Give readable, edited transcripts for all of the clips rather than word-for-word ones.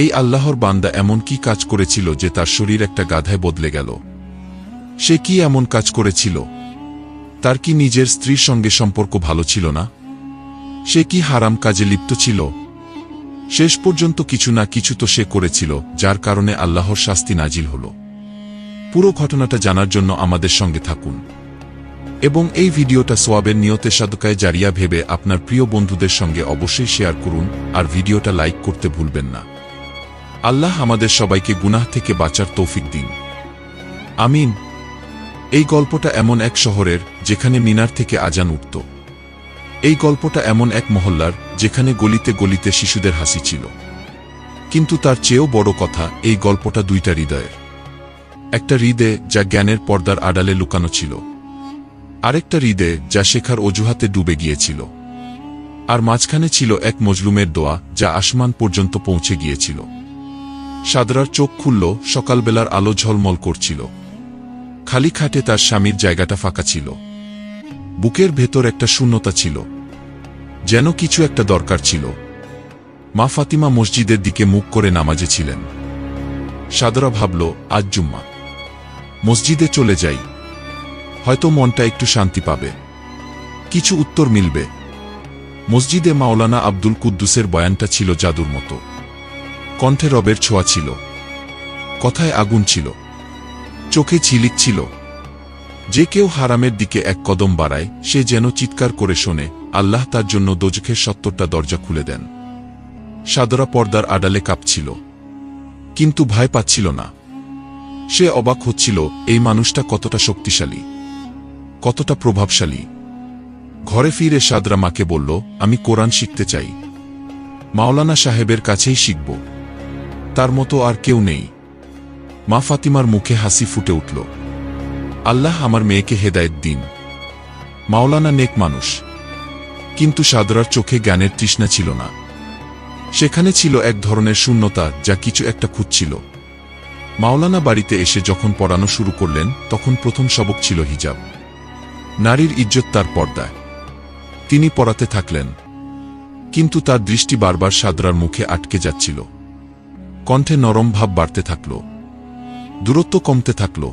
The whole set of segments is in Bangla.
এই আল্লাহর বান্দা এমন কি কাজ করেছিল যে তার শরীর একটা গাধায় বদলে গেল? সে কি এমন কাজ করেছিল? তার কি নিজের স্ত্রীর সঙ্গে সম্পর্ক ভালো ছিল না? সে কি হারাম কাজে লিপ্ত ছিল? শেষ পর্যন্ত কিছু না কিছু তো সে করেছিল, যার কারণে আল্লাহর শাস্তি নাজিল হল। পুরো ঘটনাটা জানার জন্য আমাদের সঙ্গে থাকুন এবং এই ভিডিওটা সওয়াবের নিয়তে সাদকায়ে জারিয়া ভেবে আপনার প্রিয় বন্ধুদের সঙ্গে অবশ্যই শেয়ার করুন, আর ভিডিওটা লাইক করতে ভুলবেন না। আল্লাহ আমাদের সবাইকে গুনাহ থেকে বাঁচার তৌফিক দিন, আমিন। এই গল্পটা এমন এক শহরের যেখানে মিনার থেকে আজান উঠত। এই গল্পটা এমন এক মহল্লার যেখানে গলিতে গলিতে শিশুদের হাসি ছিল। কিন্তু তার চেয়েও বড় কথা, এই গল্পটা দুইটা হৃদয়ের। একটা হৃদয় যা জ্ঞানের পর্দার আড়ালে লুকানো ছিল, আরেকটা হৃদয় যা শেখার অজুহাতে ডুবে গিয়েছিল। আর মাঝখানে ছিল এক মজলুমের দোয়া যা আসমান পর্যন্ত পৌঁছে গিয়েছিল। সাদরার চোখ খুলল, সকালবেলার আলো ঝলমল করছিল। খালি খাটে তার স্বামীর জায়গাটা ফাঁকা ছিল। বুকের ভেতর একটা শূন্যতা ছিল, যেন কিছু একটা দরকার ছিল। মা ফাতিমা মসজিদের দিকে মুখ করে নামাজে ছিলেন। সাদরা ভাবল, আজ জুম্মা, মসজিদে চলে যাই, হয়তো মনটা একটু শান্তি পাবে, কিছু উত্তর মিলবে। মসজিদে মাওলানা আব্দুল কুদ্দুসের বয়ানটা ছিল জাদুর মতো। কণ্ঠে রবের ছোঁয়া ছিল, কথায় আগুন ছিল, চোখে ঝিলিক ছিল। যে কেউ হারামের দিকে এক কদম বাড়ায়, সে যেন চিৎকার করে শোনে, আল্লাহ তার জন্য দোজখের ৭০টা দরজা খুলে দেন। সাদরা পর্দার আড়ালে কাঁপছিল, কিন্তু ভয় পাচ্ছিল না। সে অবাক হচ্ছিল, এই মানুষটা কতটা শক্তিশালী, কতটা প্রভাবশালী। ঘরে ফিরে সাদরা মাকে বলল, আমি কোরআন শিখতে চাই, মাওলানা সাহেবের কাছেই শিখব, তার মতো আর কেউ নেই। মা ফাতিমার মুখে হাসি ফুটে উঠল, আল্লাহ আমার মেয়েকে হেদায়েত দিন। মাওলানা নেক মানুষ, কিন্তু সাদরার চোখে জ্ঞানের তৃষ্ণা ছিল না। সেখানে ছিল এক ধরনের শূন্যতা যা কিছু একটা খুঁজছিল। মাওলানা বাড়িতে এসে যখন পড়ানো শুরু করলেন, তখন প্রথম সবক ছিল হিজাব, নারীর ইজ্জত তার পর্দায়। তিনি পড়াতে থাকলেন, কিন্তু তার দৃষ্টি বারবার সাদরার মুখে আটকে যাচ্ছিল। কণ্ঠে নরম ভাব বাড়তে থাকল, দূরত্ব কমতে থাকল।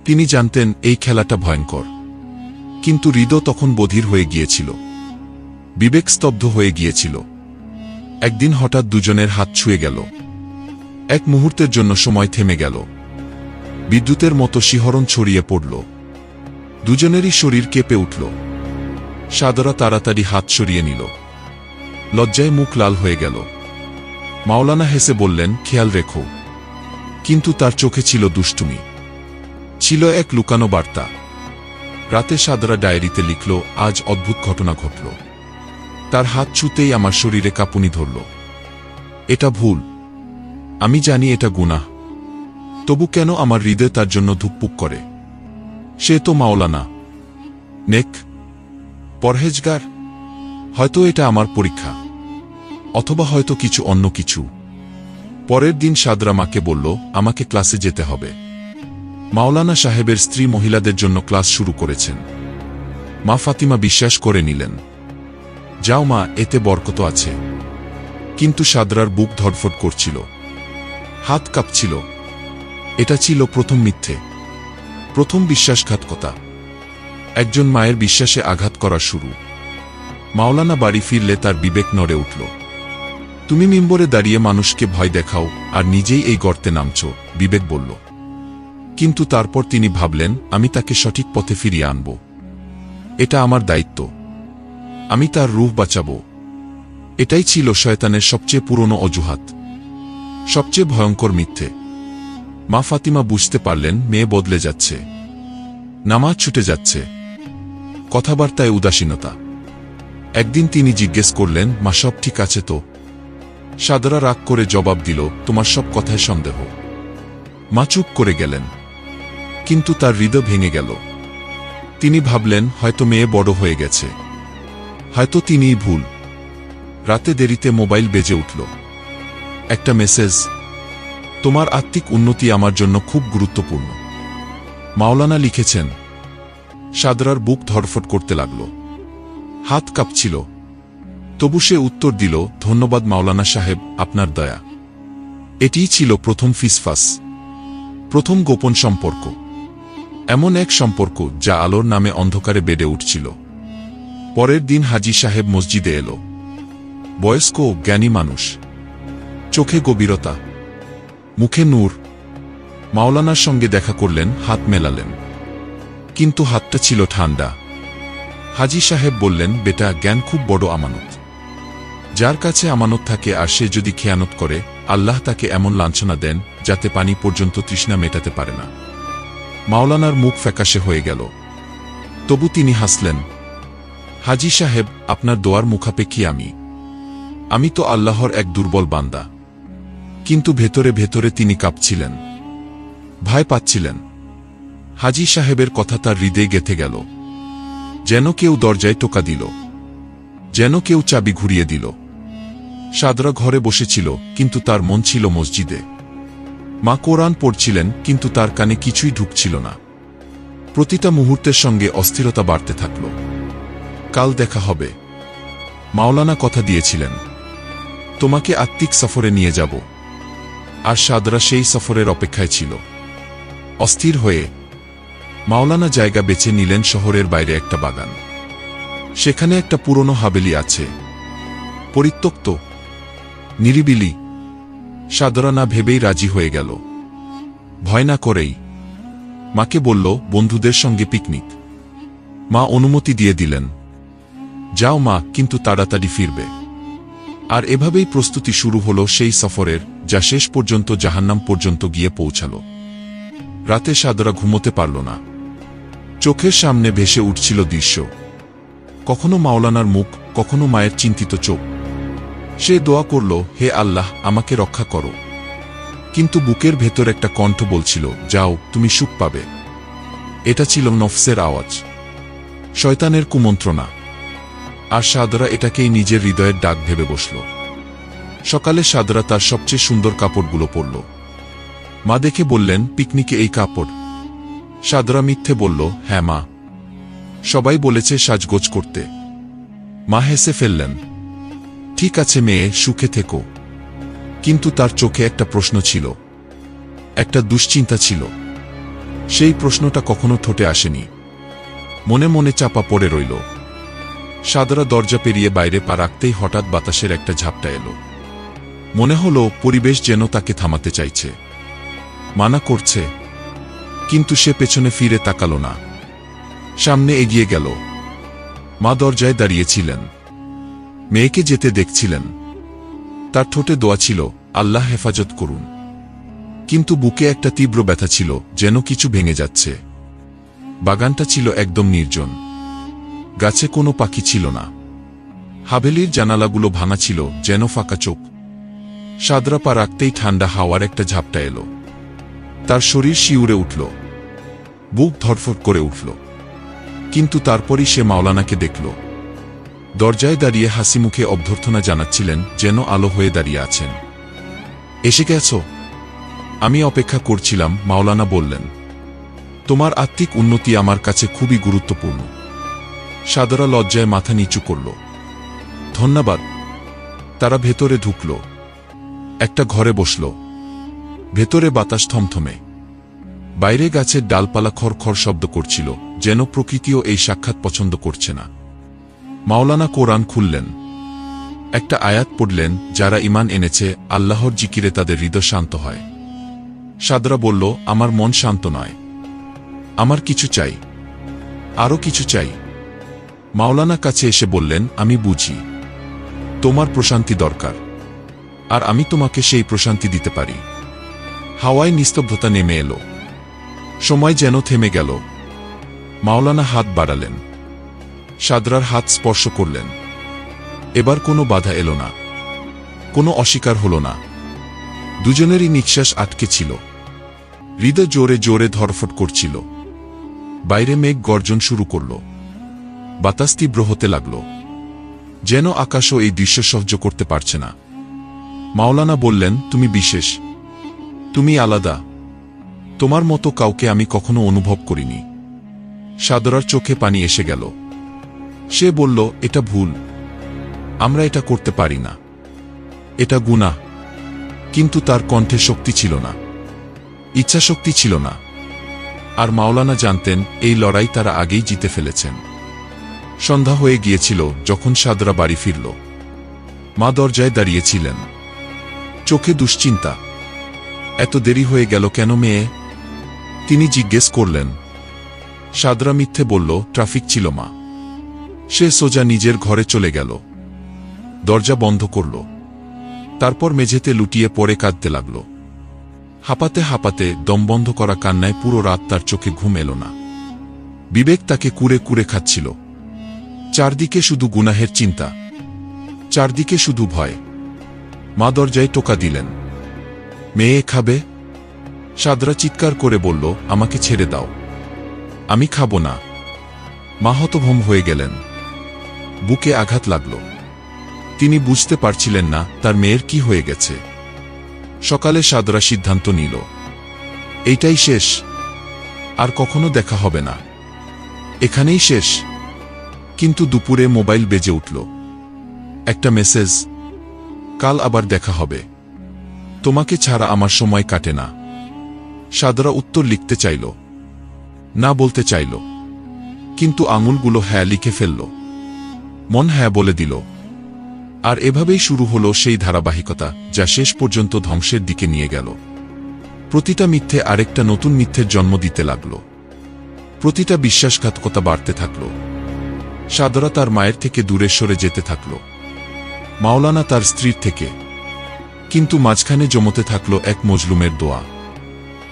তিনি জানতেন এই খেলাটা ভয়ঙ্কর, কিন্তু হৃদয় তখন বধির হয়ে গিয়েছিল, বিবেক স্তব্ধ হয়ে গিয়েছিল। একদিন হঠাৎ দুজনের হাত ছুঁয়ে গেল। এক মুহূর্তের জন্য সময় থেমে গেল। বিদ্যুতের মতো শিহরণ ছড়িয়ে পড়ল। দুজনেরই শরীর কেঁপে উঠল। সাদরা তাড়াতাড়ি হাত সরিয়ে নিল। লজ্জায় মুখ লাল হয়ে গেল। মাওলানা হেসে বললেন, খেয়াল রেখো। কিন্তু তার চোখে ছিল দুষ্টুমি, ছিল এক লুকানো বার্তা। রাতে সাদরা ডায়েরিতে লিখল, আজ অদ্ভুত ঘটনা ঘটল। তার হাত ছুঁতেই আমার শরীরে কাঁপুনি ধরল। এটা ভুল, আমি জানি এটা গুনাহ, তবু কেন আমার হৃদয় তার জন্য ধুকপুক করে? সে তো মাওলানা, নেক, পরহেজগার। হয়তো এটা আমার পরীক্ষা, অথবা হয়তো কিছু অন্য কিছু। পরের দিন সাদরা মাকে বলল, আমাকে ক্লাসে যেতে হবে। মাওলানা সাহেবের স্ত্রী মহিলাদের জন্য ক্লাস শুরু করেছেন। মা ফাতিমা বিশ্বাস করে নিলেন। যাও মা, এতে বরকত আছে। কিন্তু সাদরার বুক ধড়ফড় করছিল, হাত কাঁপছিল। এটা ছিল প্রথম মিথ্যে, প্রথম বিশ্বাসঘাতকতা। একজন মায়ের বিশ্বাসে আঘাত করার শুরু। মাওলানা বাড়ি ফিরলে তার বিবেক নড়ে উঠল। তুমি মিম্বরে দাঁড়িয়ে মানুষকে ভয় দেখাও, আর নিজেই এই গর্তে নামছ, বিবেক বলল। কিন্তু তারপর তিনি ভাবলেন, আমি তাকে সঠিক পথে ফিরিয়ে আনব। এটা আমার দায়িত্ব, আমি তার রূহ বাঁচাব। এটাই ছিল শয়তানের সবচেয়ে পুরনো অজুহাত, সবচেয়ে ভয়ঙ্কর মিথ্যে। মা ফাতিমা বুঝতে পারলেন, মেয়ে বদলে যাচ্ছে, নামাজ ছুটে যাচ্ছে, কথাবার্তায় উদাসীনতা। একদিন তিনি জিজ্ঞেস করলেন, মা সব ঠিক আছে তো? সাদরা রাগ করে জবাব দিল, তোমার সব কথায় সন্দেহ। মা চুপ করে গেলেন, কিন্তু তার হৃদয় ভেঙে গেল। তিনি ভাবলেন, হয়তো মেয়ে বড় হয়ে গেছে, হয়তো তিনিই ভুল। রাতে দেরিতে মোবাইল বেজে উঠল। একটা মেসেজ, তোমার আত্মিক উন্নতি আমার জন্য খুব গুরুত্বপূর্ণ, মাওলানা লিখেছেন। সাদরার বুক ধড়ফড় করতে লাগল, হাত কাঁপছিল। তবু সে উত্তর দিল, ধন্যবাদ মাওলানা সাহেব, আপনার দয়া। এটিই ছিল প্রথম ফিসফাস, প্রথম গোপন সম্পর্ক, এমন এক সম্পর্ক যা আলোর নামে অন্ধকারে বেড়ে উঠছিল। পরের দিন হাজী সাহেব মসজিদে এলো। বয়স্ক জ্ঞানী মানুষ, চোখে গভীরতা, মুখে নূর। মাওলানার সঙ্গে দেখা করলেন, হাত মেলালেন, কিন্তু হাতটা ছিল ঠান্ডা। হাজী সাহেব বললেন, বেটা, জ্ঞান খুব বড় আমানত। যার কাছে আমানত থাকে আর সে যদি খেয়ানত করে, আল্লাহ তাকে এমন লাঞ্ছনা দেন যাতে পানি পর্যন্ত তৃষ্ণা মেটাতে পারে না। মাওলানার মুখ ফ্যাকাশে হয়ে গেল, তবু তিনি হাসলেন। হাজী সাহেব, আপনার দোয়ার মুখাপেক্ষী আমি তো আল্লাহর এক দুর্বল বান্দা। কিন্তু ভেতরে ভেতরে তিনি কাঁপছিলেন, ভয় পাচ্ছিলেন। হাজী সাহেবের কথা তার হৃদয়ে গেঁথে গেল। যেন কেউ দরজায় টোকা দিল, যেন কেউ চাবি ঘুরিয়ে দিল। সাদরা ঘরে বসেছিল, কিন্তু তার মন ছিল মসজিদে। মা কোরআন পড়ছিলেন, কিন্তু তার কানে কিছুই ঢুকছিল না। প্রতিটা মুহূর্তের সঙ্গে অস্থিরতা বাড়তে থাকল। কাল দেখা হবে, মাওলানা কথা দিয়েছিলেন, তোমাকে আত্মিক সফরে নিয়ে যাব। আর সাদরা সেই সফরের অপেক্ষায় ছিল, অস্থির হয়ে। মাওলানা জায়গা বেছে নিলেন শহরের বাইরে একটা বাগান। সেখানে একটা পুরনো হাবেলি আছে, পরিত্যক্ত, নিরিবিলি। সাদরা না ভেবেই রাজি হয়ে গেল, ভয় না করেই। মাকে বলল, বন্ধুদের সঙ্গে পিকনিক। মা অনুমতি দিয়ে দিলেন, যাও মা, কিন্তু তাড়াতাড়ি ফিরবে। আর এভাবেই প্রস্তুতি শুরু হলো সেই সফরের, যা শেষ পর্যন্ত জাহান্নাম পর্যন্ত গিয়ে পৌঁছাল। রাতে সাদরা ঘুমোতে পারল না। চোখের সামনে ভেসে উঠছিল দৃশ্য, কখনো মাওলানার মুখ, কখনো মায়ের চিন্তিত চোখ। সে দোয়া করল, হে আল্লাহ, আমাকে রক্ষা করো। কিন্তু বুকের ভেতর একটা কণ্ঠ বলছিল, যাও, তুমি সুখ পাবে। এটা ছিল নফসের আওয়াজ, শয়তানের কুমন্ত্রণা। আর সাদরা এটাকেই নিজের হৃদয়ের ডাক ভেবে বসল। সকালে সাদরা তার সবচেয়ে সুন্দর কাপড়গুলো পরল। মা দেখে বললেন, পিকনিকে এই কাপড়? সাদরা মিথ্যে বলল, হ্যাঁ মা, সবাই বলেছে সাজগোজ করতে। মা হেসে ফেললেন, ঠিক আছে মেয়ে, সুখে থেকো। কিন্তু তার চোখে একটা প্রশ্ন ছিল, একটা দুশ্চিন্তা ছিল। সেই প্রশ্নটা কখনো ঠোঁটে আসেনি, মনে মনে চাপা পড়ে রইল। সাদরা দরজা পেরিয়ে বাইরে পা রাখতেই হঠাৎ বাতাসের একটা ঝাপটা এলো। মনে হলো পরিবেশ যেন তাকে থামাতে চাইছে, মানা করছে। কিন্তু সে পেছনে ফিরে তাকাল না, সামনে এগিয়ে গেল। মা দরজায় দাঁড়িয়েছিলেন, মেয়েকে যেতে দেখছিলেন। তার ঠোঁটে দোয়া ছিল, আল্লাহ হেফাজত করুন। কিন্তু বুকে একটা তীব্র ব্যথা ছিল, যেন কিছু ভেঙে যাচ্ছে। বাগানটা ছিল একদম নির্জন, গাছে কোনো পাখি ছিল না। হাভেলির জানালাগুলো ভাঙা ছিল, যেন ফাঁকা চোখ। সাদরা পা রাখতেই ঠান্ডা হাওয়ার একটা ঝাপটা এলো। তার শরীর শিউরে উঠল, বুক ধড়ফড় করে উঠল। কিন্তু তারপরই সে মাওলানাকে দেখল। দরজায় দাঁড়িয়ে হাসি মুখে অভ্যর্থনা জানাচ্ছিলেন, যেন আলো হয়ে দাঁড়িয়ে আছেন। এসে গেছ? আমি অপেক্ষা করছিলাম, মাওলানা বললেন। তোমার আত্মিক উন্নতি আমার কাছে খুবই গুরুত্বপূর্ণ। সাদরা লজ্জায় মাথা নিচু করল। ধন্যবাদ। তারা ভেতরে ঢুকল, একটা ঘরে বসল। ভেতরে বাতাস থমথমে, বাইরে গাছের ডালপালা খড়খড় শব্দ করছিল, যেন প্রকৃতিও এই সাক্ষাৎ পছন্দ করছে না। মাওলানা কোরআন খুললেন, একটা আয়াত পড়লেন, যারা ঈমান এনেছে আল্লাহর জিকিরে তাদের হৃদয় শান্ত হয়। সাদরা বলল, আমার মন শান্ত নয়, আমার কিছু চাই, আরো কিছু চাই। মাওলানা কাছে এসে বললেন, আমি বুঝি তোমার প্রশান্তি দরকার, আর আমি তোমাকে সেই প্রশান্তি দিতে পারি। হাওয়ায় নিস্তব্ধতা নেমে এলো, সময় যেন থেমে গেল। মাওলানা হাত বাড়ালেন, সাদরার হাত স্পর্শ করলেন। এবার কোনো বাধা এলো না, কোনো অস্বীকার হল না। দুজনেরই নিঃশ্বাস আটকে ছিল, হৃদয় জোরে জোরে ধরফট করছিল। বাইরে মেঘ গর্জন শুরু করল, বাতাস তীব্র হতে লাগল, যেন আকাশও এই দৃশ্য সহ্য করতে পারছে না। মাওলানা বললেন, তুমি বিশেষ, তুমি আলাদা, তোমার মতো কাউকে আমি কখনো অনুভব করিনি। সাদরার চোখে পানি এসে গেল। সে বলল, এটা ভুল, আমরা এটা করতে পারি না, এটা গুনাহ। কিন্তু তার কণ্ঠে শক্তি ছিল না, ইচ্ছাশক্তি ছিল না। আর মাওলানা জানতেন এই লড়াই তারা আগেই জিতে ফেলেছেন। সন্ধ্যা হয়ে গিয়েছিল যখন সাদরা বাড়ি ফিরল। মা দরজায় দাঁড়িয়েছিলেন, চোখে দুশ্চিন্তা। এত দেরি হয়ে গেল কেন মেয়ে? তিনি জিজ্ঞেস করলেন। সাদরা মিথ্যে বলল, ট্রাফিক ছিল মা। সে সোজা নিজের ঘরে চলে গেল, দরজা বন্ধ করল। তারপর মেঝেতে লুটিয়ে পড়ে কাঁদতে লাগল। হাঁপাতে হাঁপাতে দম বন্ধ করা কান্নায় পুরো রাত তার চোখে ঘুম এলো না। বিবেক তাকে কুরে কুরে খাচ্ছিল। চারদিকে শুধু গুনাহের চিন্তা, চারদিকে শুধু ভয়। মা দরজায় টোকা দিলেন। মেয়ে খাবে? সাদরা চিৎকার করে বলল, আমাকে ছেড়ে দাও, আমি খাব না। মা হতভম্ব হয়ে গেলেন। বুকে আঘাত লাগল। তিনি বুঝতে পারছিলেন না তার মেয়ের কি হয়ে গেছে। সকালে সাদরা সিদ্ধান্ত নিল, এইটাই শেষ, আর কখনো দেখা হবে না, এখানেই শেষ। কিন্তু দুপুরে মোবাইল বেজে উঠল। একটা মেসেজ, কাল আবার দেখা হবে, তোমাকে ছাড়া আমার সময় কাটে না। সাদরা উত্তর লিখতে চাইল, না বলতে চাইল, কিন্তু আঙুলগুলো হ্যাঁ লিখে ফেলল। মন হ্যাঁ বলে দিল। আর এভাবেই শুরু হলো সেই ধারাবাহিকতা যা শেষ পর্যন্ত ধ্বংসের দিকে নিয়ে গেল। প্রতিটা মিথ্যে আরেকটা নতুন মিথ্যের জন্ম দিতে লাগল। প্রতিটা বিশ্বাসঘাতকতা বাড়তে থাকল। সাদরা তার মায়ের থেকে দূরে সরে যেতে থাকল, মাওলানা তার স্ত্রীর থেকে। কিন্তু মাঝখানে জমতে থাকল এক মজলুমের দোয়া।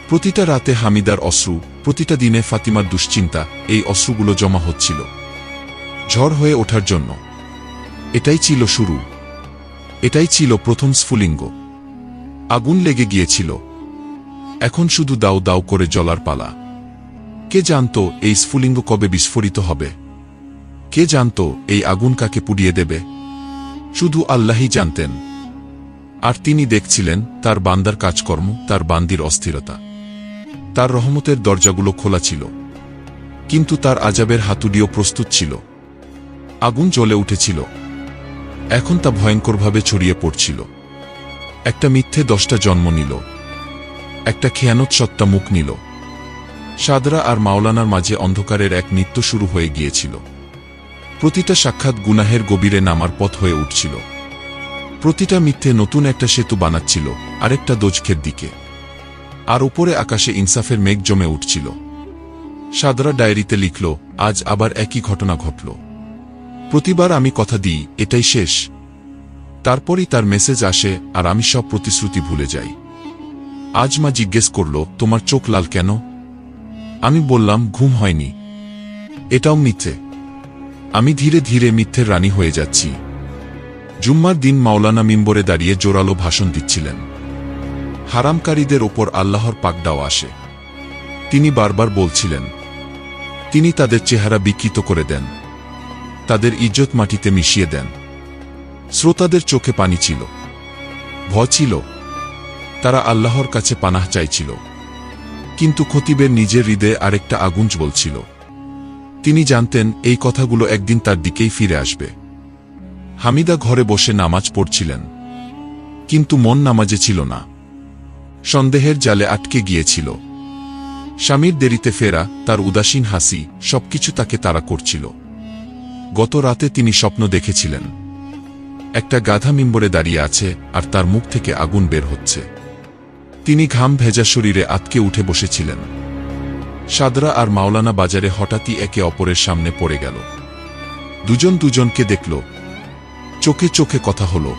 প্রতিটা রাতে হামিদার অশ্রু, প্রতিটা দিনে ফাতিমার দুশ্চিন্তা, এই অশ্রুগুলো জমা হচ্ছিল ঝড় হয়ে ওঠার জন্য। এটাই ছিল শুরু, এটাই ছিল প্রথম স্ফুলিঙ্গ। আগুন লেগে গিয়েছিল, এখন শুধু দাউ দাউ করে জ্বলার পালা। কে জানত এই স্ফুলিঙ্গ কবে বিস্ফোরিত হবে? কে জানত এই আগুন কাকে পুড়িয়ে দেবে? শুধু আল্লাহই জানতেন। আর তিনি দেখছিলেন তার বান্দার কাজকর্ম, তার বান্দির অস্থিরতা। তার রহমতের দরজাগুলো খোলা ছিল, কিন্তু তার আজাবের হাতুড়িও প্রস্তুত ছিল। আগুন জ্বলে উঠেছিল, এখন তা ভয়ঙ্করভাবে ছড়িয়ে পড়ছিল। একটা মিথ্যে 10টা জন্ম নিল, একটা খেয়ানত সত্তা মুখ নিল। সাদরা আর মাওলানার মাঝে অন্ধকারের এক নৃত্য শুরু হয়ে গিয়েছিল। প্রতিটা সাক্ষাৎ গুনাহের গভীরে নামার পথ হয়ে উঠছিল। প্রতিটা মিথ্যে নতুন একটা সেতু বানাচ্ছিল আরেকটা দোজখের দিকে। আর উপরে আকাশে ইনসাফের মেঘ জমে উঠছিল। সাদরা ডায়েরিতে লিখল, আজ আবার একই ঘটনা ঘটল। প্রতিবার আমি কথা দিই এটাই শেষ, তারপরই তার মেসেজ আসে আর আমি সব প্রতিশ্রুতি ভুলে যাই। আজ মা জিজ্ঞেস করল, তোমার চোখ লাল কেন? আমি বললাম, ঘুম হয়নি। এটাও মিথ্যে। আমি ধীরে ধীরে মিথ্যের রানী হয়ে যাচ্ছি। জুম্মার দিন মাওলানা মিম্বরে দাঁড়িয়ে জোরালো ভাষণ দিচ্ছিলেন। হারামকারীদের ওপর আল্লাহর পাকড়াও আসে। তিনি বারবার বলছিলেন, তিনি তাদের চেহারা বিকৃত করে দেন, তাদের ইজ্জত মাটিতে মিশিয়ে দেন। শ্রোতাদের চোখে পানি ছিল, ভয় ছিল। তারা আল্লাহর কাছে পানাহ চাইছিল। কিন্তু খতিবের নিজের হৃদয়ে আরেকটা আগুন জ্বলছিল। তিনি জানতেন এই কথাগুলো একদিন তার দিকেই ফিরে আসবে। হামিদা ঘরে বসে নামাজ পড়ছিলেন, কিন্তু মন নামাজে ছিল না। সন্দেহের জালে আটকে গিয়েছিল। স্বামীর দেরিতে ফেরা, তার উদাসীন হাসি, সবকিছু তাকে তাড়া করছিল। গত রাতে তিনি স্বপ্ন দেখেছিলেন, একটা গাধা মিম্বরে দাঁড়িয়ে আছে আর তার মুখ থেকে আগুন বের হচ্ছে। তিনি ঘাম ভেজা শরীরে আটকে উঠে বসেছিলেন। সাদরা আর মাওলানা বাজারে হঠাৎই একে অপরের সামনে পড়ে গেল। দুজন দুজনকে দেখল, চোখে চোখে কথা হলো।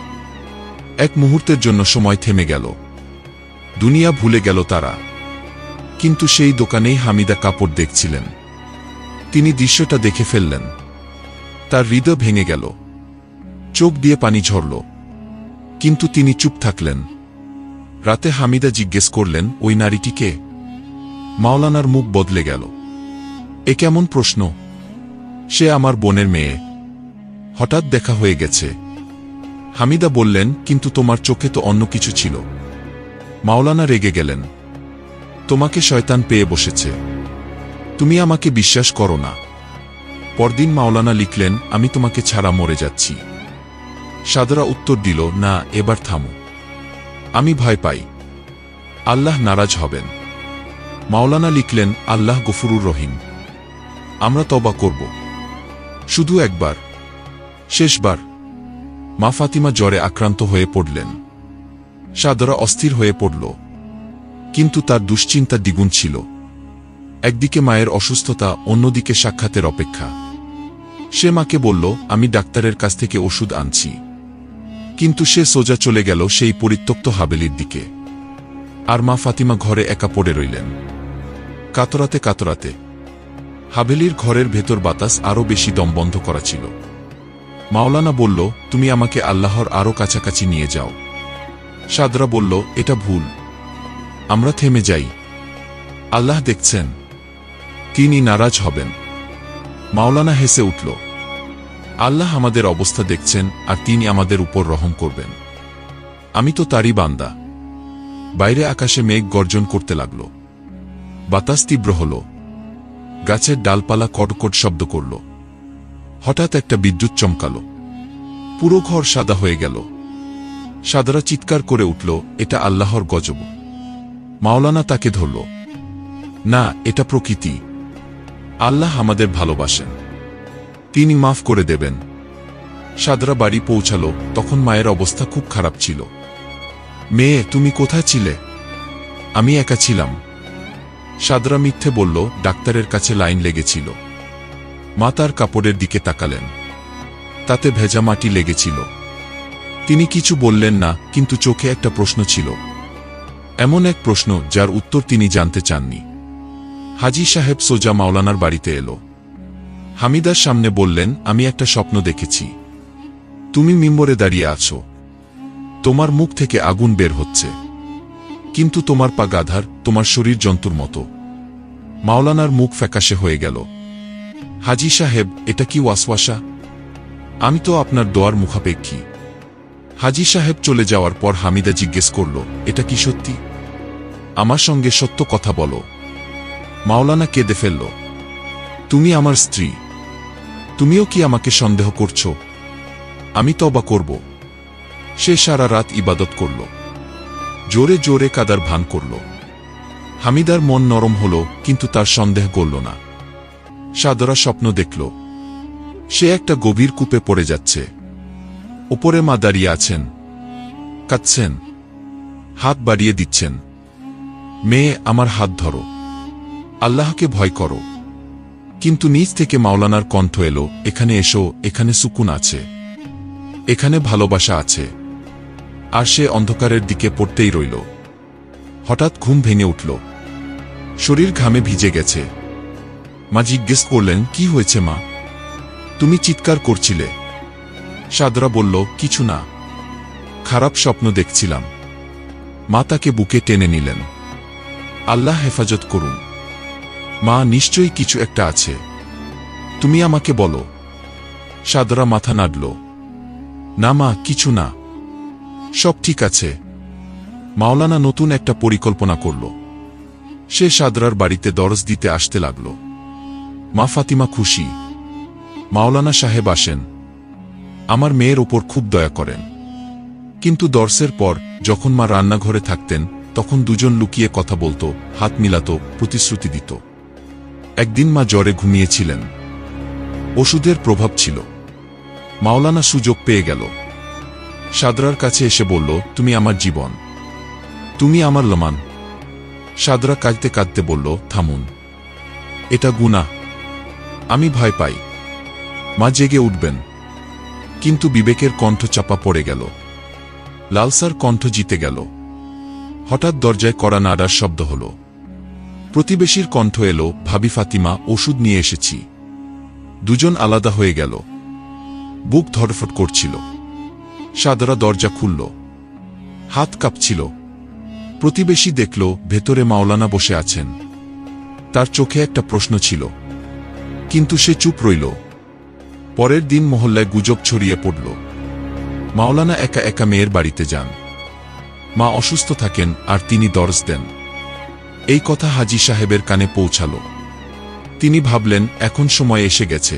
এক মুহূর্তের জন্য সময় থেমে গেল। দুনিয়া ভুলে গেল তারা। কিন্তু সেই দোকানেই হামিদা কাপড় দেখছিলেন। তিনি দৃশ্যটা দেখে ফেললেন। তার হৃদয় ভেঙে গেল, চোখ দিয়ে পানি ঝরল। কিন্তু তিনি চুপ থাকলেন। রাতে হামিদা জিজ্ঞেস করলেন, ওই নারীটি কে? মাওলানার মুখ বদলে গেল। এ কেমন প্রশ্ন? সে আমার বোনের মেয়ে, হঠাৎ দেখা হয়ে গেছে। হামিদা বললেন, কিন্তু তোমার চোখে তো অন্য কিছু ছিল। মাওলানা রেগে গেলেন, তোমাকে শয়তান পেয়ে বসেছে, তুমি আমাকে বিশ্বাস করো না। পরদিন মাওলানা লিখলেন, আমি তোমাকে ছাড়া মরে যাচ্ছি। সাদরা উত্তর দিল, না, এবার থামো। আমি ভয় পাই আল্লাহ নারাজ হবেন। মাওলানা লিখলেন, আল্লাহ গফুরুর রহিম। আমরা তওবা করব, শুধু একবার, শেষবার। মা ফাতিমা জ্বরে আক্রান্ত হয়ে পড়লেন। সাদরা অস্থির হয়ে পড়ল, কিন্তু তার দুশ্চিন্তা দ্বিগুণ ছিল। একদিকে মায়ের অসুস্থতা, অন্যদিকে সাক্ষাতের অপেক্ষা। সে মাকে বলল, আমি ডাক্তারের কাছ থেকে ওষুধ আনছি। কিন্তু সে সোজা চলে গেল সেই পরিত্যক্ত হাবেলির দিকে। আর মা ফাতিমা ঘরে একা পড়ে রইলেন, কাতরাতে কাতরাতে। হাবেলির ঘরের ভেতর বাতাস আরও বেশি দমবন্ধ করা ছিল। মাওলানা বলল, তুমি আমাকে আল্লাহর আরও কাছাকাছি নিয়ে যাও। সাদরা বলল, এটা ভুল, আমরা থেমে যাই। আল্লাহ দেখছেন, তিনি নারাজ হবেন। মাওলানা হেসে উঠল, আল্লাহ আমাদের অবস্থা দেখছেন, আর তিনি আমাদের উপর রহম করবেন। আমি তো তারই বান্দা। বাইরে আকাশে মেঘ গর্জন করতে লাগল, বাতাস তীব্র হল, গাছের ডালপালা কটকট শব্দ করল। হঠাৎ একটা বিদ্যুৎ চমকাল, পুরো ঘর সাদা হয়ে গেল। সাদরা চিৎকার করে উঠল, এটা আল্লাহর গজব। মাওলানা তাকে ধরল, না, এটা প্রকৃতি। আল্লাহ আমাদের ভালোবাসেন, তিনি মাফ করে দেবেন। সাদরা বাড়ি পৌঁছাল, তখন মায়ের অবস্থা খুব খারাপ ছিল। মেয়ে, তুমি কোথায় ছিলে? আমি একা ছিলাম। সাদরা মিথ্যে বলল, ডাক্তারের কাছে লাইন লেগেছিল। মা তার কাপড়ের দিকে তাকালেন, তাতে ভেজা মাটি লেগেছিল। তিনি কিছু বললেন না, কিন্তু চোখে একটা প্রশ্ন ছিল, এমন এক প্রশ্ন যার উত্তর তিনি জানতে চাননি। হাজী সাহেব সোজা মাওলানার বাড়িতে এলো। হামিদার সামনে বললেন, আমি একটা স্বপ্ন দেখেছি। তুমি মিম্বরে দাঁড়িয়ে আছো, তোমার মুখ থেকে আগুন বের হচ্ছে, কিন্তু তোমার পা গাধার, তোমার শরীর জন্তুর মতো। মাওলানার মুখ ফ্যাকাশে হয়ে গেল। হাজী সাহেব, এটা কি ওয়াসওয়াসা? আমি তো আপনার দোয়ার মুখাপেক্ষী। হাজী সাহেব চলে যাওয়ার পর হামিদা জিজ্ঞেস করল, এটা কি সত্যি? আমার সঙ্গে সত্য কথা বলো। মাওলানা কেঁদে ফেলল, তুমি আমার স্ত্রী, তুমিও কি আমাকে সন্দেহ করছো? আমি তওবা করব। সে সারা রাত ইবাদত করল, জোরে জোরে কাদার ভান করল। হামিদার মন নরম হল, কিন্তু তার সন্দেহ করল না। সাদরা স্বপ্ন দেখল, সে একটা গভীর কূপে পড়ে যাচ্ছে। ওপরে মা দাঁড়িয়ে আছেন, কাঁদছেন, হাত বাড়িয়ে দিচ্ছেন, মেয়ে, আমার হাত ধরো, আল্লাহকে ভয় করো। কিন্তু নিচ থেকে মাওলানার কণ্ঠ এলো, এখানে এসো, এখানে সুকুন আছে, এখানে ভালোবাসা আছে। আর সে অন্ধকারের দিকে পড়তেই রইল। হঠাৎ ঘুম ভেঙে উঠল, শরীর ঘামে ভিজে গেছে। মা জিজ্ঞেস করলেন, কি হয়েছে মা? তুমি চিৎকার করছিলে। সাদরা বলল, কিছু না, খারাপ স্বপ্ন দেখছিলাম। মা তাকে বুকে টেনে নিলেন। আল্লাহ হেফাজত করুন মা, নিশ্চয়ই কিছু একটা আছে, তুমি আমাকে বলো। সাদরা মাথা নাড়ল, না মা, কিছু না, সব ঠিক আছে। মাওলানা নতুন একটা পরিকল্পনা করল। সে সাদরার বাড়িতে দরজ দিতে আসতে লাগল। মা ফাতিমা খুশি। মাওলানা সাহেব আসেন, আমার মেয়ের ওপর খুব দয়া করেন। কিন্তু দর্সের পর যখন মা রান্নাঘরে থাকতেন, তখন দুজন লুকিয়ে কথা বলতো, হাত মিলাত, প্রতিশ্রুতি দিত। একদিন মা জ্বরে ঘুমিয়েছিলেন, ওষুধের প্রভাব ছিল। মাওলানা সুযোগ পেয়ে গেল। সাদরার কাছে এসে বলল, তুমি আমার জীবন, তুমি আমার লমান। সাদরা কাঁদতে কাঁদতে বলল, থামুন, এটা গুনাহ, আমি ভয় পাই। মা জেগে উঠবেন, কিন্তু বিবেকের কণ্ঠ চাপা পড়ে গেল। লালসার কণ্ঠ জিতে গেল। হঠাৎ দরজায় কড়া নাড়ার শব্দ হল। প্রতিবেশীর কণ্ঠ এলো, ভাবি ফাতিমা, ওষুধ নিয়ে এসেছি। দুজন আলাদা হয়ে গেল। বুক ধড়ফড় করছিল। সাদরা দরজা খুলল, হাত কাঁপছিল। প্রতিবেশী দেখল ভেতরে মাওলানা বসে আছেন। তার চোখে একটা প্রশ্ন ছিল, কিন্তু সে চুপ রইল। পরের দিন মহল্লায় গুজব ছড়িয়ে পড়ল, মাওলানা একা একা মেয়ের বাড়িতে যান, মা অসুস্থ থাকেন আর তিনি দরজ দেন। এই কথা হাজী সাহেবের কানে পৌঁছাল। তিনি ভাবলেন, এখন সময় এসে গেছে,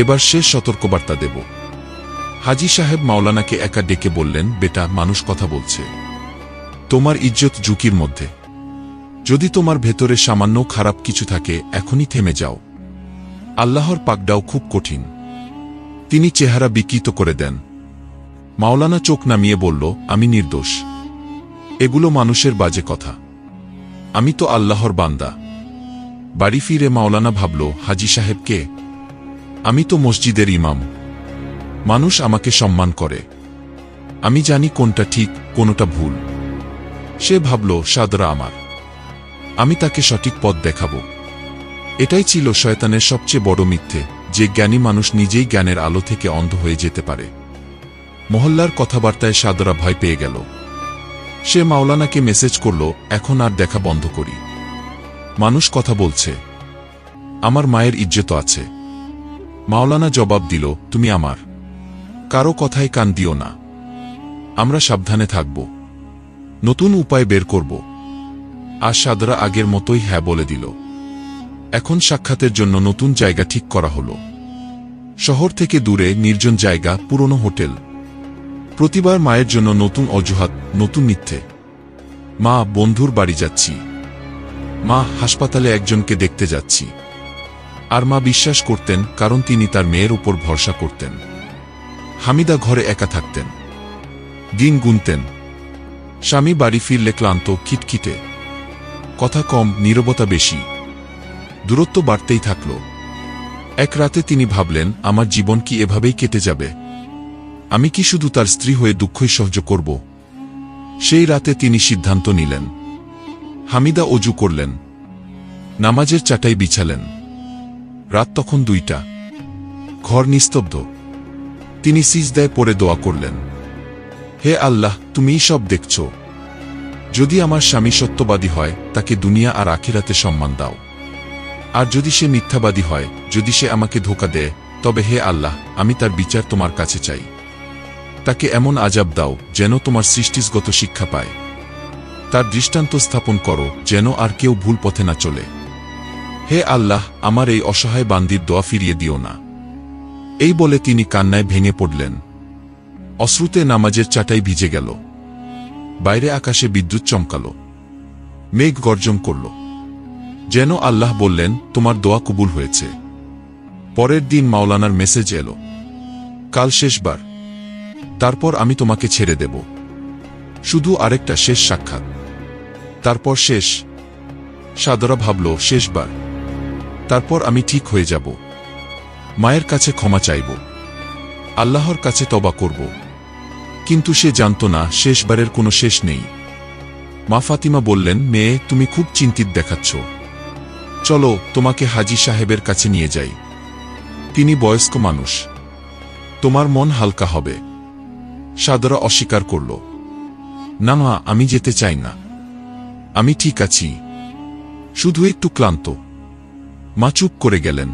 এবার শেষ সতর্কবার্তা দেব। হাজী সাহেব মাওলানাকে একা ডেকে বললেন, বেটা, মানুষ কথা বলছে, তোমার ইজ্জত ঝুঁকির মধ্যে। যদি তোমার ভেতরে সামান্য খারাপ কিছু থাকে এখনই থেমে যাও। আল্লাহর পাকড়াও খুব কঠিন। তিনি চেহারা বিকৃত করে দেন। মাওলানা চোখ নামিয়ে বলল, আমি নির্দোষ। এগুলো মানুষের বাজে কথা। আমি তো আল্লাহর বান্দা। বাড়ি ফিরে মাওলানা ভাবল, হাজী সাহেব কে? আমি তো মসজিদের ইমাম। মানুষ আমাকে সম্মান করে। আমি জানি কোনটা ঠিক কোনটা ভুল। সে ভাবল, সাদরা আমার। আমি তাকে সঠিক পথ দেখাব। এটাই ছিল শয়তানের সবচেয়ে বড় মিথ্যে, যে জ্ঞানী মানুষ নিজেই জ্ঞানের আলো থেকে অন্ধ হয়ে যেতে পারে। মহল্লার কথাবার্তায় সাদরা ভয় পেয়ে গেল। সে মাওলানাকে মেসেজ করল, এখন আর দেখা বন্ধ করি। মানুষ কথা বলছে, আমার মায়ের ইজ্জত আছে। মাওলানা জবাব দিল, তুমি আমার কারো কথায় কান দিও না। আমরা সাবধানে থাকব, নতুন উপায় বের করব। আর সাদরা আগের মতোই হ্যাঁ বলে দিল। এখন সাক্ষাতের জন্য নতুন জায়গা ঠিক করা হলো। শহর থেকে দূরে নির্জন জায়গা, পুরনো হোটেল। প্রতিবার মায়ের জন্য নতুন অজুহাত, নতুন মিথ্যে। মা, বন্ধুর বাড়ি যাচ্ছি। মা, হাসপাতালে একজনকে দেখতে যাচ্ছি। আর মা বিশ্বাস করতেন, কারণ তিনি তার মেয়ের উপর ভরসা করতেন। হামিদা ঘরে একা থাকতেন। দিন গুনতেন। স্বামী বাড়ি ফিরলে ক্লান্ত, খিটখিটে। কথা কম, নীরবতা বেশি। দূরত্ব বাড়তেই থাকল। এক রাতে তিনি ভাবলেন, আমার জীবন কি এভাবেই কেটে যাবে? আমি কি শুধু তার স্ত্রী হয়ে দুঃখই সহ্য করব? সেই রাতে তিনি সিদ্ধান্ত নিলেন। হামিদা অজু করলেন, নামাজের চাটাই বিছালেন। রাত তখন 2টা। ঘর নিস্তব্ধ। তিনি সিজদায় পড়ে দোয়া করলেন, হে আল্লাহ, তুমিই সব দেখছ। যদি আমার স্বামী সত্যবাদী হয়, তাকে দুনিয়া আর আখিরাতে সম্মান দাও। আর যদি সে মিথ্যাবাদী হয়, যদি সে আমাকে ধোঁকা দেয়, তবে হে আল্লাহ, আমি তার বিচার তোমার কাছে চাই। তাকে এমন আযাব দাও যেন তোমার সৃষ্টিগত শিক্ষা পায়। তার দৃষ্টান্ত স্থাপন করো যেন আর কেউ ভুল পথে না চলে। হে আল্লাহ, আমার এই অসহায় বান্দির দোয়া ফিরিয়ে দিও না। এই বলে তিনি কান্নায় ভেঙে পড়লেন। অশ্রুতে নামাজের চাটাই ভিজে গেল। বাইরে আকাশে বিদ্যুৎ চমকাল। মেঘ গর্জন করল। যেন আল্লাহ বললেন, তোমার দোয়া কবুল হয়েছে। পরের দিন মাওলানার মেসেজ এলো, কাল শেষবার। তারপর আমি তোমাকে ছেড়ে দেব। শুধু আরেকটা শেষ সাক্ষাৎ, তারপর শেষ। সাদরা ভাবল, শেষবার। তারপর আমি ঠিক হয়ে যাব। মায়ের কাছে ক্ষমা চাইব, আল্লাহর কাছে তওবা করব। কিন্তু সে জানত না, শেষবারের কোনো শেষ নেই। মা ফাতিমা বললেন, মেয়ে, তুমি খুব চিন্তিত দেখাচ্ছ। চলো, তোমাকে হাজী সাহেবের কাছে নিয়ে যাই। তিনি বয়স্ক মানুষ, তোমার মন হালকা হবে। সাদরা অস্বীকার করল, না মা, আমি যেতে চাই না। আমি ঠিক আছি, শুধু একটু ক্লান্ত। মা চুপ করে গেলেন।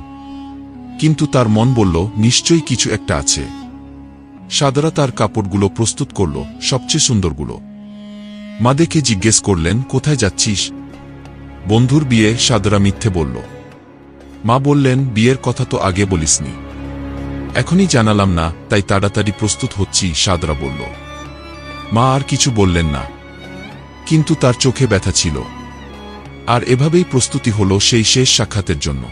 কিন্তু তার মন বলল, নিশ্চয়ই কিছু একটা আছে। সাদরা তার কাপড়গুলো প্রস্তুত করল, সবচেয়ে সুন্দরগুলো। মা দেখে জিজ্ঞেস করলেন, কোথায় যাচ্ছিস? বন্ধুর বিয়ে। সাদরা মিথ্যে বলল। মা বললেন, বিয়ের কথা তো আগে বলিসনি। এখনই জানালাম না, তাই তাড়াতাড়ি প্রস্তুত হচ্ছি, সাদরা বলল। মা আর কিছু বললেন না, কিন্তু তার চোখে ব্যথা ছিল। আর এভাবেই প্রস্তুতি হল সেই শেষ সাক্ষাতের জন্য।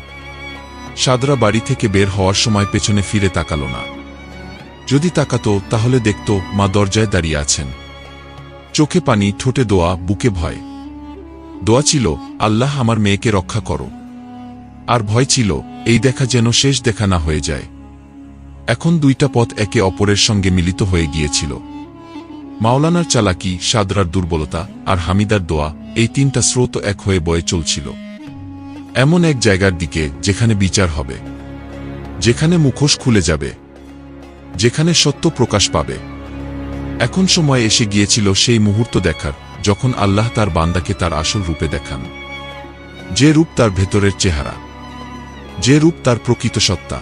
সাদরা বাড়ি থেকে বের হওয়ার সময় পেছনে ফিরে তাকাল না। যদি তাকাতো তাহলে দেখত মা দরজায় দাঁড়িয়ে আছেন। চোখে পানি, ঠোঁটে দোয়া, বুকে ভয়। দোয়া ছিল, আল্লাহ, আমার মেয়েকে রক্ষা করো। আর ভয় ছিল, এই দেখা যেন শেষ দেখা না হয়ে যায়। এখন 2টা পথ একে অপরের সঙ্গে মিলিত হয়ে গিয়েছিল। মাওলানার চালাকি, সাদরার দুর্বলতা, আর হামিদার দোয়া, এই 3টা স্রোত এক হয়ে বয়ে চলছিল এমন এক জায়গার দিকে, যেখানে বিচার হবে, যেখানে মুখোশ খুলে যাবে, যেখানে সত্য প্রকাশ পাবে। এখন সময় এসে গিয়েছিল সেই মুহূর্ত দেখার, যখন আল্লাহ তার বান্দাকে তার আসল রূপে দেখান। যে রূপ তার ভেতরের চেহারা, যে রূপ তার প্রকৃত সত্তা।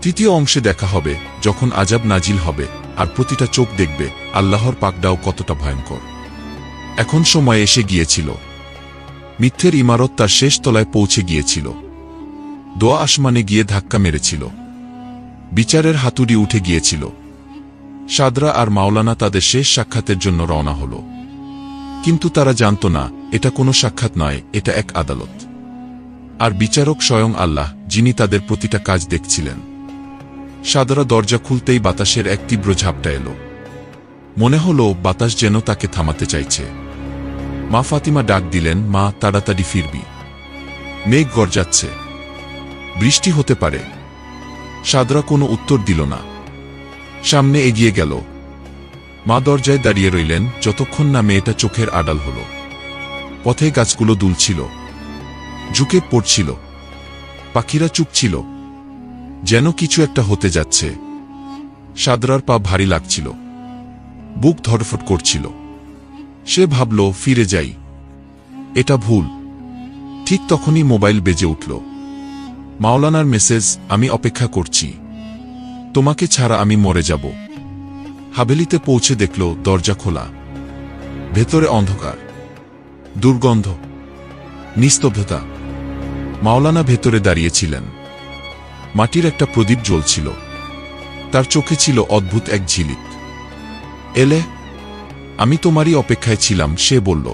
তৃতীয় অংশে দেখা হবে, যখন আযাব নাজিল হবে, আর প্রতিটা চোখ দেখবে আল্লাহর পাকড়াও কতটা ভয়ঙ্কর। এখন সময় এসে গিয়েছিল। মিথ্যের ইমারত তার শেষ তলায় পৌঁছে গিয়েছিল। দোয়া আসমানে গিয়ে ধাক্কা মেরেছিল। বিচারের হাতুড়ি উঠে গিয়েছিল। সাদরা আর মাওলানা তাদের শেষ সাক্ষাতের জন্য রওনা হল। কিন্তু তারা জানত না এটা কোনো সাক্ষাৎ নয়, এটা এক আদালত। আর বিচারক স্বয়ং আল্লাহ, যিনি তাদের প্রতিটা কাজ দেখছিলেন। সাদরা দরজা খুলতেই বাতাসের এক তীব্র ঝাপটা এলো। মনে হলো বাতাস যেন তাকে থামাতে চাইছে। মা ফাতিমা ডাক দিলেন, মা, তাড়াতাড়ি ফিরবি, মেঘ গর্জাচ্ছে, বৃষ্টি হতে পারে। সাদরা কোনো উত্তর দিল না, সামনে এগিয়ে গেল। মা দরজায় দাঁড়িয়ে রইলেন যতক্ষণ না মেয়েটা চোখের আড়াল হল। পথে গাছগুলো দুলছিল, ঝুঁকে পড়ছিল, পাখিরা চুপ ছিল, যেন কিছু একটা হতে যাচ্ছে। সাদরার পা ভারী লাগছিল, বুক ধড়ফড় করছিল। সে ভাবল, ফিরে যাই, এটা ভুল। ঠিক তখনই মোবাইল বেজে উঠল। মাওলানার মেসেজ, আমি অপেক্ষা করছি, তোমাকে ছাড়া আমি মরে যাব। হাভেলিতে পৌঁছে দেখল দরজা খোলা, ভেতরে অন্ধকার, দুর্গন্ধ, নিস্তব্ধতা। মাওলানা ভেতরে দাঁড়িয়েছিলেন। মাটির একটা প্রদীপ জ্বলছিল, তার চোখে ছিল অদ্ভুত এক ঝিলিক। এলে, আমি তোমারই অপেক্ষায় ছিলাম, সে বলল।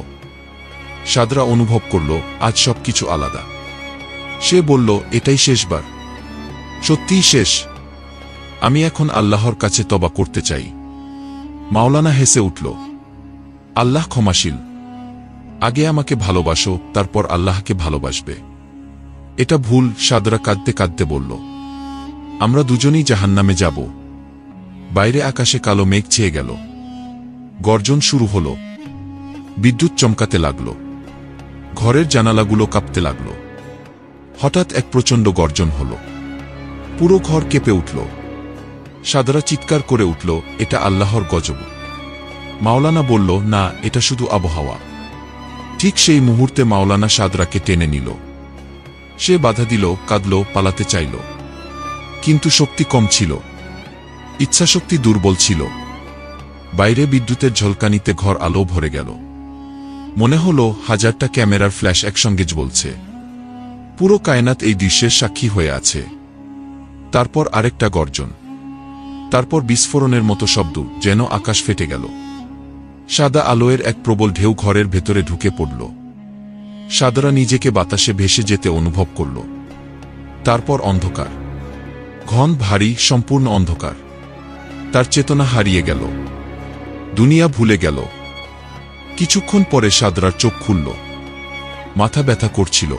সাদরা অনুভব করল আজ সবকিছু আলাদা। সে বলল, এটাই শেষবার, সত্যিই শেষ। আমি এখন আল্লাহর কাছে তওবা করতে চাই। মাওলানা হেসে উঠল, আল্লাহ ক্ষমাশীল। আগে আমাকে ভালোবাসো, তারপর আল্লাহকে ভালোবাসবে। এটা ভুল, সাদরা কাঁদতে কাঁদতে বলল। আমরা দুজনেই জাহান্নামে যাব। বাইরে আকাশে কালো মেঘ ছেয়ে গেল। গর্জন শুরু হল, বিদ্যুৎ চমকাতে লাগল, ঘরের জানালাগুলো কাঁপতে লাগল। হঠাৎ এক প্রচণ্ড গর্জন হল, পুরো ঘর কেঁপে উঠল। সাদরা চিৎকার করে উঠল, এটা আল্লাহর গজব। মাওলানা বলল, না, এটা শুধু আবহাওয়া। ঠিক সেই মুহূর্তে মাওলানা সাদরাকে টেনে নিল। সে বাধা দিল, কাঁদল, পালাতে চাইল, কিন্তু শক্তি কম ছিল, ইচ্ছাশক্তি দুর্বল ছিল। বাইরে বিদ্যুতের ঝলকানিতে ঘর আলো ভরে গেল। মনে হল হাজারটা ক্যামেরার ফ্ল্যাশ একসঙ্গে জ্বলছে। পুরো কায়নাত এই দৃশ্যের সাক্ষী হয়ে আছে। তারপর আরেকটা গর্জন, তারপর বিস্ফোরণের মতো শব্দ, যেন আকাশ ফেটে গেল। সাদা আলোয়ের এক প্রবল ঢেউ ঘরের ভেতরে ঢুকে পড়ল। সাদরা নিজেকে বাতাসে ভেসে যেতে অনুভব করল। তারপর অন্ধকার, ঘন, ভারী, সম্পূর্ণ অন্ধকার। তার চেতনা হারিয়ে গেল, দুনিয়া ভুলে গেল। কিছুক্ষণ পরে সাদরার চোখ খুলল। মাথা ব্যথা করছিল,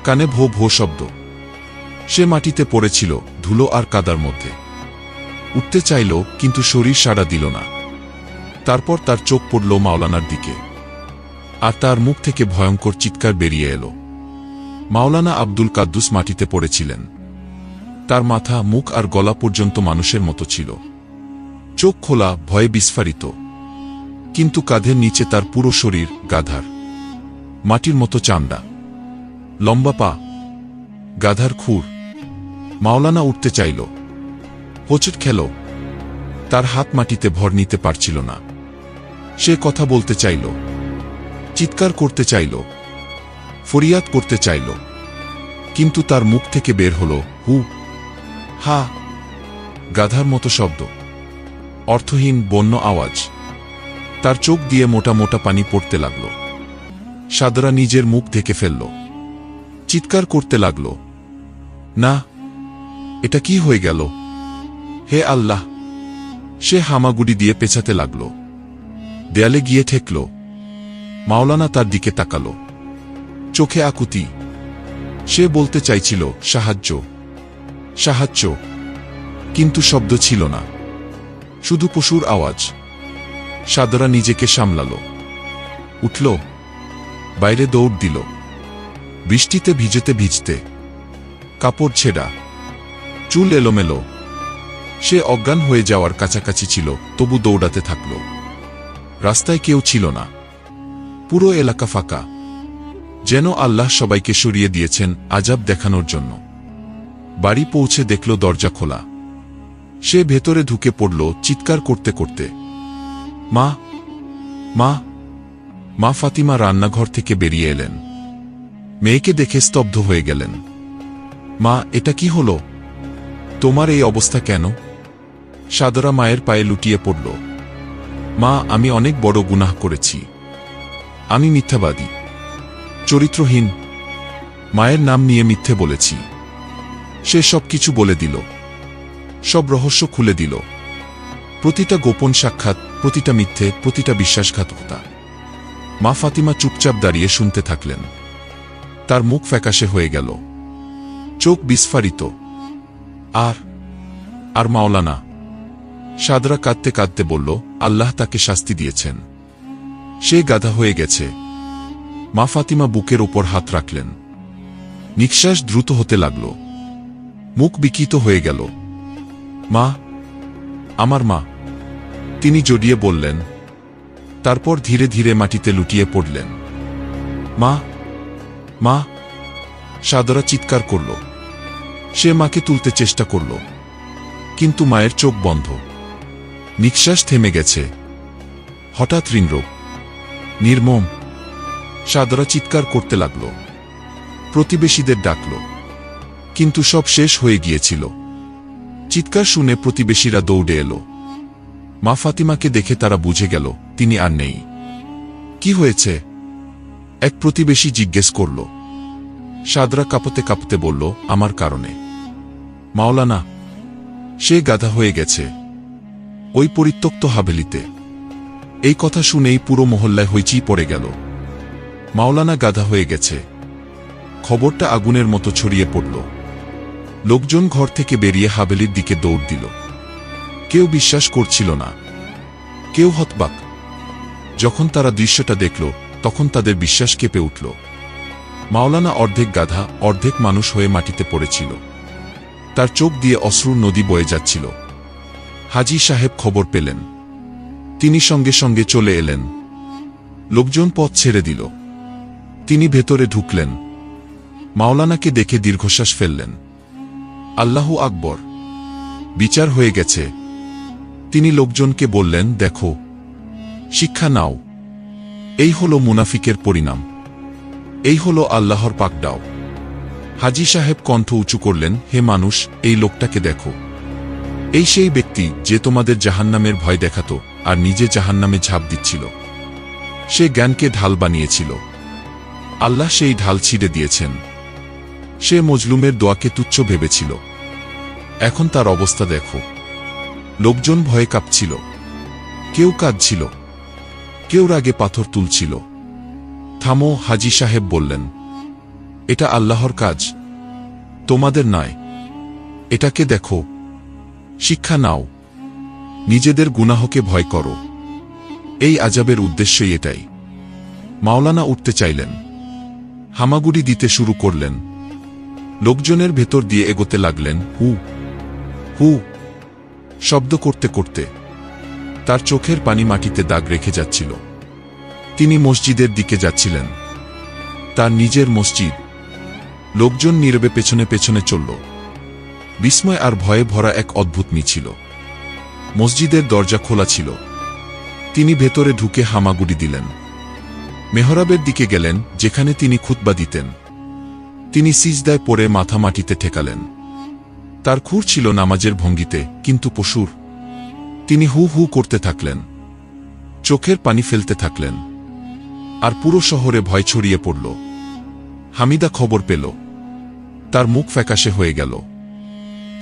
কানে ভো ভো শব্দ। সে মাটিতে পড়েছিল, ধুলো আর কাদার মধ্যে। উঠতে চাইল, কিন্তু শরীর সাড়া দিল না। তারপর তার চোখ পড়ল মাওলানার দিকে, আর তার মুখ থেকে ভয়ঙ্কর চিৎকার বেরিয়ে এলো। মাওলানা আব্দুল কাদ্দুস মাটিতে পড়েছিলেন। তার মাথা, মুখ আর গলা পর্যন্ত মানুষের মতো ছিল, চোখ খোলা, ভয়ে বিস্ফারিত। কিন্তু কাঁধের নিচে তার পুরো শরীর গাধার, মাটির মতো চামড়া, লম্বা পা, গাধার খুর। মাওলানা উঠতে চাইল, হোঁচট খেল। তার হাত মাটিতে ভর নিতে পারছিল না। সে কথা বলতে চাইল, চিৎকার করতে চাইল, ফরিয়াদ করতে চাইল, কিন্তু তার মুখ থেকে বের হল হু হা, গাধার মতো শব্দ, অর্থহীন বন্য আওয়াজ। তার চোখ দিয়ে মোটা মোটা পানি পড়তে লাগল। সাদরা নিজের মুখ ঢেকে ফেলল, চিৎকার করতে লাগল, না, এটা কি হয়ে গেল? হে আল্লাহ! সে হামাগুড়ি দিয়ে পেছাতে লাগল, দেয়ালে গিয়ে ঠেকল। মাওলানা তার দিকে তাকাল, চোখে আকুতি। সে বলতে চাইছিল, সাহায্য, সাহায্য, কিন্তু শব্দ ছিল না, শুধু পশুর আওয়াজ। সাদরা নিজেকে সামলাল, উঠল, বাইরে দৌড় দিল। বৃষ্টিতে ভিজতে ভিজতে, কাপড় ছেঁড়া, চুল এলোমেলো। সে অজ্ঞান হয়ে যাওয়ার কাছাকাছি ছিল, তবু দৌড়াতে থাকল। রাস্তায় কেউ ছিল না, পুরো এলাকা ফাঁকা, যেন আল্লাহ সবাইকে সরিয়ে দিয়েছেন আযাব দেখানোর জন্য। বাড়ি পৌঁছে দেখল দরজা খোলা। সে ভেতরে ঢুকে পড়ল, চিৎকার করতে করতে, মা, মা! মা ফাতিমা রান্নাঘর থেকে বেরিয়ে এলেন। মেয়েকে দেখে স্তব্ধ হয়ে গেলেন। মা, এটা কি হলো? তোমার এই অবস্থা কেন? সাদরা মায়ের পায়ে লুটিয়ে পড়ল। মা, আমি অনেক বড় গুনাহ করেছি। আমি মিথ্যাবাদী, চরিত্রহীন, মায়ের নাম নিয়ে মিথ্যে বলেছি। সে সব কিছু বলে দিল, সব রহস্য খুলে দিল, প্রতিটা গোপন সাক্ষাৎ, প্রতিটা মিথ্যে, প্রতিটা বিশ্বাসঘাতকতা। মা ফাতিমা চুপচাপ দাঁড়িয়ে শুনতে থাকলেন। তার মুখ ফ্যাকাশে হয়ে গেল, চোখ বিস্ফারিত। আর মাওলানা? সাদরা কাঁদতে কাঁদতে বলল, আল্লাহ তাকে শাস্তি দিয়েছেন, সে গাধা হয়ে গেছে। মা ফাতিমা বুকের ওপর হাত রাখলেন। নিঃশ্বাস দ্রুত হতে লাগল, মুখ বিকৃত হয়ে গেল। মা, আমার মা, তিনি জড়িয়ে বললেন। তারপর ধীরে ধীরে মাটিতে লুটিয়ে পড়লেন। মা, মা! সাদরা চিৎকার করল। সে মাকে তুলতে চেষ্টা করল, কিন্তু মায়ের চোখ বন্ধ, নিঃশ্বাস থেমে গেছে। হঠাৎ হৃদরোগ, নির্মম। সাদরা চিৎকার করতে লাগল, প্রতিবেশীদের ডাকল, কিন্তু সব শেষ হয়ে গিয়েছিল। চিৎকার শুনে প্রতিবেশীরা দৌড়ে এলো। মা ফাতিমাকে দেখে তারা বুঝে গেল তিনি আর নেই। কি হয়েছে? এক প্রতিবেশী জিজ্ঞেস করল। সাদরা কাঁপতে কাঁপতে বলল, আমার কারণে। মাওলানা, সে গাধা হয়ে গেছে, ওই পরিত্যক্ত হাভেলিতে। এই কথা শুনেই পুরো মহল্লায় হইচই পড়ে গেল। মাওলানা গাধা হয়ে গেছে। খবরটা আগুনের মতো ছড়িয়ে পড়ল। লোকজন ঘর থেকে বেরিয়ে হাভেলির দিকে দৌড় দিল। কেউ বিশ্বাস করছিল না, কেউ হতবাক। যখন তারা দৃশ্যটা দেখল, তখন তাদের বিশ্বাস কেঁপে উঠল। মাওলানা অর্ধেক গাধা, অর্ধেক মানুষ হয়ে মাটিতে পড়েছিল। তার চোখ দিয়ে অশ্রুর নদী বয়ে যাচ্ছিল। হাজী সাহেব খবর পেলেন। তিনি সঙ্গে সঙ্গে চলে এলেন। লোকজন পথ ছেড়ে দিল। তিনি ভেতরে ঢুকলেন। মাওলানাকে দেখে দীর্ঘশ্বাস ফেললেন। আল্লাহু আকবর! বিচার হয়ে গেছে। তিনি লোকজনকে বললেন, দেখো, শিক্ষা নাও। এই হলো মুনাফিকের পরিণাম, এই হলো আল্লাহর পাকড়াও। হাজী সাহেব কণ্ঠ উঁচু করলেন, হে মানুষ, এই লোকটাকে দেখো। এই সেই ব্যক্তি যে তোমাদের জাহান্নামের ভয় দেখাত আর নিজে জাহান্নামে ঝাঁপ দিচ্ছিল। সে জ্ঞানকে ঢাল বানিয়েছিল, আল্লাহ সেই ঢাল ছিঁড়ে দিয়েছেন। সে মজলুমের দোয়াকে তুচ্ছ ভেবেছিল, এখন তার অবস্থা দেখো। লোকজন ভয়ে কাঁপছিল, কেউ কাঁদছিল, কেউ রাগে পাথর তুলছিল। থামো, হাজী সাহেব বললেন, এটা আল্লাহর কাজ, তোমাদের নয়। এটাকে দেখো, শিক্ষা নাও, নিজেদের গুনাহকে ভয় করো। এই আযাবের উদ্দেশ্যই এটাই। মাওলানা উঠতে চাইলেন, হামাগুড়ি দিতে শুরু করলেন। লোকজনের ভেতর দিয়ে এগোতে লাগলেন, হু হু শব্দ করতে করতে। তার চোখের পানি মাটিতে দাগ রেখে যাচ্ছিল। তিনি মসজিদের দিকে যাচ্ছিলেন, তার নিজের মসজিদ। লোকজন নীরবে পেছনে পেছনে চলল। বিস্ময় আর ভয়ে ভরা এক অদ্ভুত মিছিল। মসজিদের দরজা খোলা ছিল। তিনি ভেতরে ঢুকে হামাগুড়ি দিলেন। মেহরাবের দিকে গেলেন, যেখানে তিনি খুতবা দিতেন। তিনি সিজদায় পড়ে মাথা মাটিতে ঠেকালেন। তার খুর ছিল নামাজের ভঙ্গিতে, কিন্তু পশুর। তিনি হু হু করতে থাকলেন, চোখের পানি ফেলতে থাকলেন। আর পুরো শহরে ভয় ছড়িয়ে পড়ল। হামিদা খবর পেল। তার মুখ ফ্যাকাশে হয়ে গেল।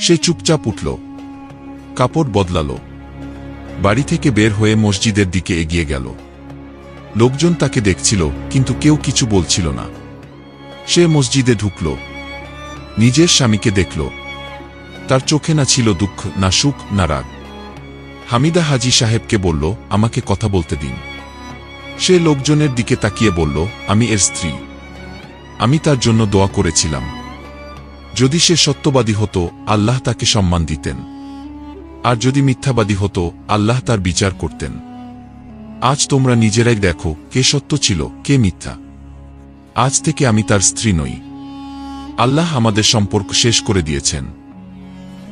সে চুপচাপ উঠল, কাপড় বদলাল, বাড়ি থেকে বের হয়ে মসজিদের দিকে এগিয়ে গেল। লোকজন তাকে দেখছিল, কিন্তু কেউ কিছু বলছিল না। সে মসজিদে ঢুকল, নিজের স্বামীকে দেখল। তার চোখে না ছিল দুঃখ, না সুখ, না রাগ। হামিদা হাজী সাহেবকে বলল, আমাকে কথা বলতে দিন। সে লোকজনের দিকে তাকিয়ে বলল, আমি এর স্ত্রী। আমি তার জন্য দোয়া করেছিলাম। যদি সে সত্যবাদী হতো, আল্লাহ তাকে সম্মান দিতেন। আর যদি মিথ্যাবাদী হতো, আল্লাহ তার বিচার করতেন। আজ তোমরা নিজেরাই দেখো কে সত্য ছিল, কে মিথ্যা। আজ থেকে আমি তার স্ত্রী নই। আল্লাহ আমাদের সম্পর্ক শেষ করে দিয়েছেন।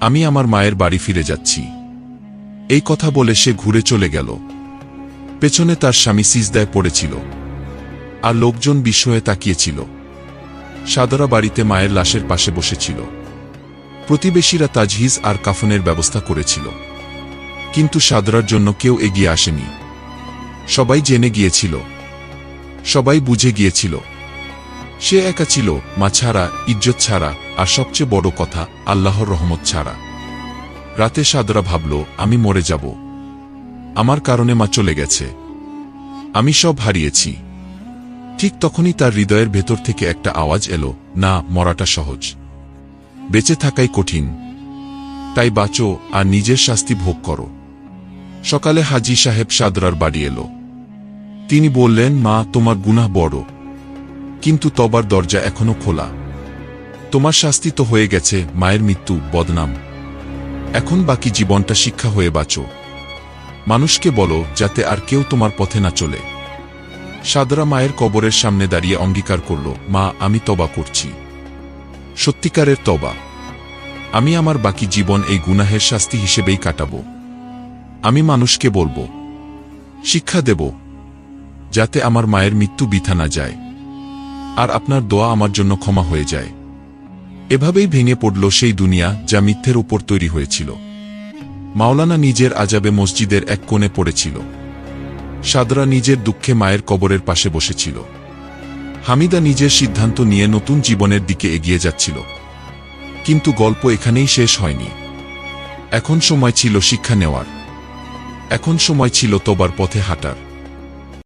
আমি আমার মায়ের বাড়ি ফিরে যাচ্ছি। এই কথা বলে সে ঘুরে চলে গেল। পেছনে তার স্বামী সিজদায় পড়েছিল, আর লোকজন বিস্ময়ে তাকিয়েছিল। সাদরা বাড়িতে মায়ের লাশের পাশে বসেছিল। প্রতিবেশীরা তাজহিজ আর কাফনের ব্যবস্থা করেছিল, কিন্তু সাদরার জন্য কেউ এগিয়ে আসেনি। সবাই জেনে গিয়েছিল সবাই বুঝে গিয়েছিল সে একা ছিল, মা ছাড়া, ইজ্জত ছাড়া, আর সবচেয়ে বড় কথা, আল্লাহর রহমত ছাড়া। রাতে সাদরা ভাবল, আমি মরে যাব। আমার কারণে মা চলে গেছে, আমি সব হারিয়েছি। ঠিক তখনই তার হৃদয়ের ভেতর থেকে একটা আওয়াজ এলো, না, মরাটা সহজ, বেঁচে থাকাই কঠিন। তাই বাঁচো আর নিজের শাস্তি ভোগ করো। সকালে হাজী সাহেব সাদরার বাড়ি এলো। তিনি বললেন, মা, তোমার গুনাহ বড়, কিন্তু তবার দরজা এখনো খোলা। তোমার শাস্তি তো হয়ে গেছে, মায়ের মৃত্যু, বদনাম। এখন বাকি জীবনটা শিক্ষা হয়ে বাঁচো। মানুষকে বলো যাতে আর কেউ তোমার পথে না চলে। সাদরা মায়ের কবরের সামনে দাঁড়িয়ে অঙ্গীকার করল, মা, আমি তবা করছি, সত্যিকারের তবা। আমি আমার বাকি জীবন এই গুনাহের শাস্তি হিসেবেই কাটাব। আমি মানুষকে বলবো, শিক্ষা দেব, যাতে আমার মায়ের মৃত্যু বৃথা না যায়, আর আপনার দোয়া আমার জন্য ক্ষমা হয়ে যায়। এভাবেই ভেঙে পড়ল সেই দুনিয়া যা মিথ্যের উপর তৈরি হয়েছিল। মাওলানা নিজের আজাবে মসজিদের এক কোণে পড়েছিল। সাদরা নিজের দুঃখে মায়ের কবরের পাশে বসেছিল। হামিদা নিজের সিদ্ধান্ত নিয়ে নতুন জীবনের দিকে এগিয়ে যাচ্ছিল। কিন্তু গল্প এখানেই শেষ হয়নি। এখন সময় ছিল শিক্ষা নেওয়ার। এখন সময় ছিল তবার পথে হাঁটার।